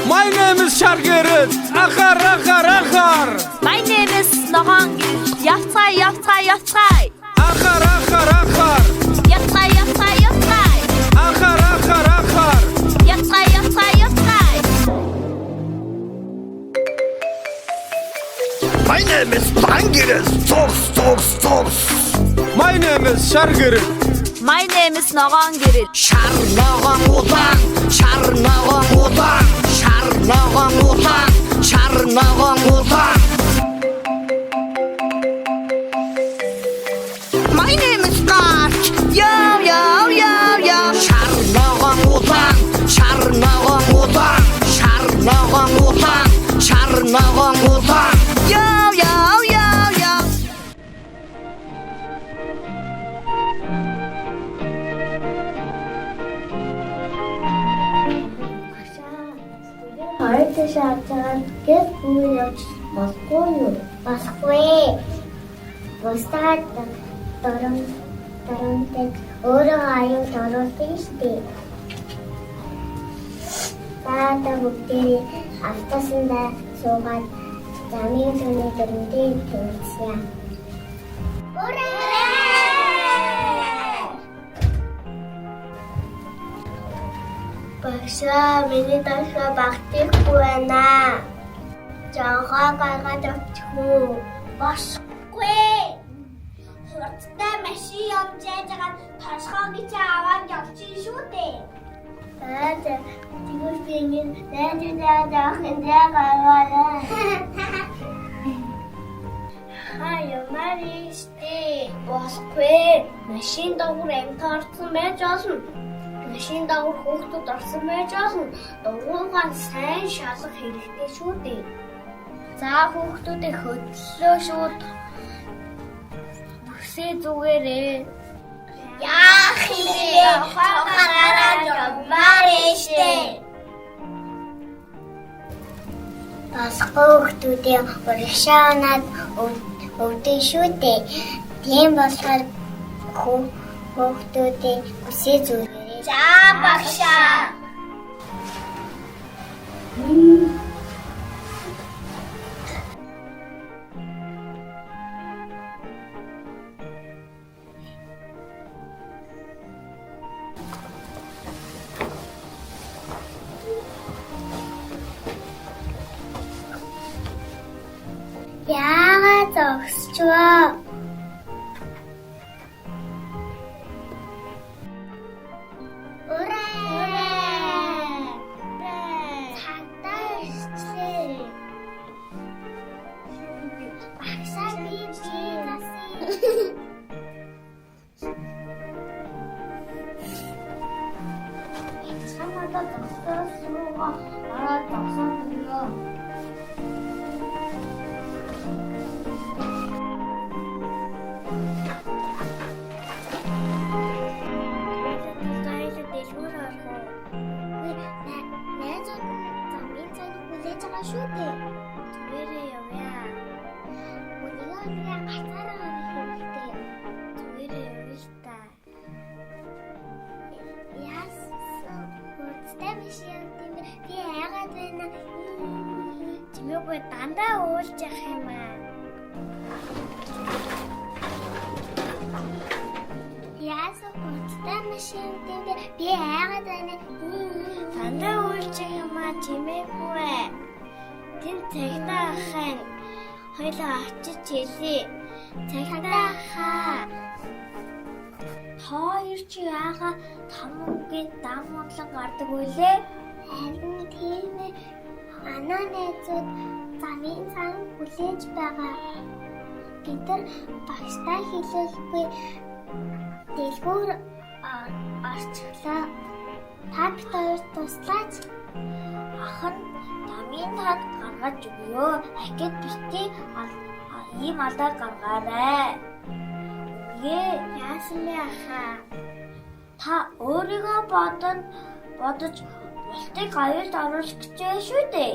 My name is Shargaret. Akhar. My name is Nogong Girish. Yatsai. Akhar. Yatsai. Akhar. Yatsai. My name is Bangiris. Toks. My name is Shargaret. My name is Nogong Girish. Шарногон удаан. My name is Garch. Yo. Шарногон удаан. Yo. Heute шатаар гэр бүл явж болохгүй юу? Болохгүй. Бусдад дарамтад өөрөө аюул оруулдаг штеп. Таата бүгдээ автосанда суугаад замын зүний дөрөндөө төвчье. Багшаа миний дашаа багтахгүй байна. Жаагаа гаргаад авчих уу? Босгүй. Хурцтай машин явж байгаа тосгоогийн чи аваад явчих шүү дээ. Тэгвэл би найдаа дахиндээ гаргаарай. Хаяа маришти. Босгүй. Машин дагуур амтарсан байж болно. Машин дагуур хүүхдүүд орсон байж болно. Дугуйгаа сайн шалгах хэрэгтэй шүү дээ. За хүүхдүүдээ хөдлөө шүү. Бүсээ зүгээрээ. Яах вэ? Хахаараа явмаар штэ. Бас хүүхдүүдээ урагшаанаад өвдөө шүү дээ. Тийм болохоор хүүхдүүдээ бүсээ зүгээрээ. За багшаа. Яагаад зогсчихвээ? Чимээгүй дандаа уулж явах юм аа. Яасан хөттэй машин дээр би яагаад байна? Дандаа уулж явах юм аа чимээгүй. Тэн цагтаа ахын хоёлаа очиж хэлээ. Цагтаа хаа. Хоёр чи яага тамгийн дам модлон гардаг үлээ? Харин тийм ээ. Анаа найзууд замын цан хүлээж байгаа. Бид нар багштай хэлэлгүй дэлгүүр орчлоо. Та бид хоёр туслаач. Ахын замын цад гаргаж өгөө. Ахид битээ ийм алдаа гаргаарай. Яасан бэ ахаа? Та өөрийгөө бодож болтыг аюулд оруулах гэж шүү дээ.